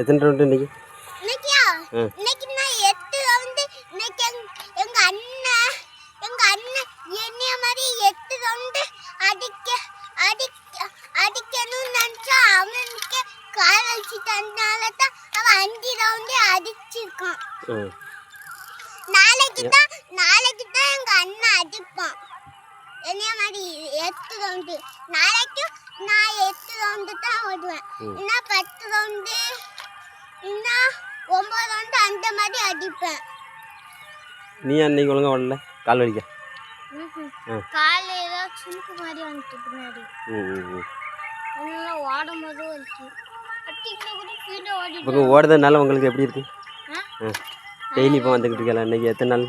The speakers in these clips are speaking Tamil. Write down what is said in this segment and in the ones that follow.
எத்தனை ரவுண்டு இன்னைக்கு? இன்னைக்கியா? இன்னைக்கு நான் 8 ரவுண்டு. இன்னைக்கு எங்க அண்ணன் என்னைய மாதிரி 8 ரவுண்டு அடிக்கணும்னு நினைச்சா அவனுக்கு கால் வச்சுட்டனால தான் அவன் 5 ரவுண்டு அடிச்சிருக்கான். நாளைக்கு தான் எங்க அண்ணன் அடிப்பான் என்னைய மாதிரி 8 ரவுண்டு. நாளைக்கு நான் 8 ரவுண்டு தான் ஓடுவேன். இன்னும் 10 ரவுண்டு இன்னும் 9 ரவுண்டு அந்த மாதிரி அடிப்பேன். நீ அன்னைக்கு ஒழுங்கா ஓடல, கால் வலிக்க? கால் ஏதோ சுருக்கு மாதிரி வந்துட்டு பின்னாடி. ஓடும்போது இப்போ ஓடுறதுனால உங்களுக்கு எப்படி இருக்கு? டெய்லி இப்போ வந்துக்கிட்டு இருக்கல. இன்னைக்கு எத்தனை நாள்?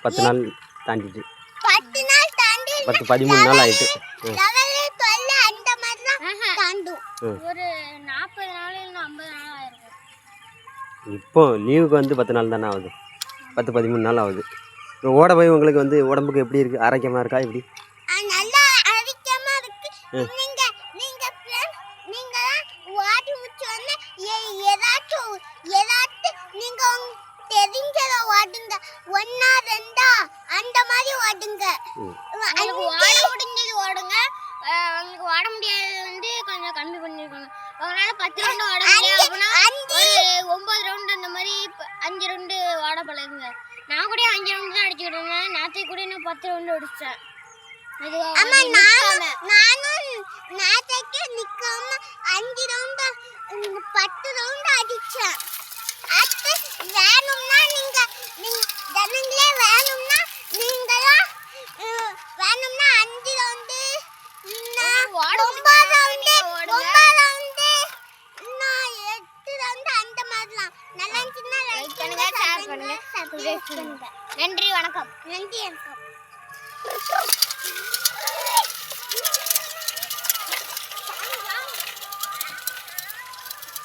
10 நாள் தாண்டிட்டு. 10 நாள் தாண்டி 13 நாள் ஆயிட்டு. அந்த மாதிரி தான் தாண்டும். ஒரு 40 நாள் இல்ல 50 நாள் ஆயிருக்கும். இப்போ லீவுக்கு வந்து 10 நாள் தானே ஆகுது. 13 நாள் ஆகுது. இப்போ ஓட போய் உங்களுக்கு வந்து உடம்புக்கு எப்படி இருக்கு? ஆரோக்கியமாக இருக்கா? எப்படி? நல்லா ஆரோக்கியமாக இருக்கு. நீங்க ஓடி முடிச்சு வந்து ஏதாச்சும் நீங்க தெரிஞ்சதை ஓடுங்க. 1 2 அந்த மாதிரி ஓடுங்க. ஓட முடிஞ்சது ஓடுங்க. உங்களுக்கு ஓட முடியாது வந்து கொஞ்சம் கம்மி பண்ணிருக்கணும். அதனால 10 ரவுண்டு ஓட முடியாது. ஒரு 9 ரவுண்டு அந்த மாதிரி 5 ரவுண்டு ஓட பழகுங்க. நான் கூட 5 ரவுண்டு தான் அடிச்சுக்கிட்டு இருந்தேன். நேற்று கூட நான் 10 ரவுண்டு அடிச்சேன். நானும் நேற்றுக்கு நிற்காம 5 ரவுண்டு 10 ரவுண்டு அடிச்சேன். அது வேணும்னா ஜனங்களே வேணும்னா நீங்களாம் வேணும்னா 5 ரவுண்டு 9 ரவுண்டு 8 ரவுண்டு அந்த மாதிரிலாம். நல்லா இருந்துச்சுன்னா லைக் பண்ணுங்க, ஷேர் பண்ணுங்க, சப்ஸ்கிரைப் பண்ணுங்க. நன்றி, வணக்கம்.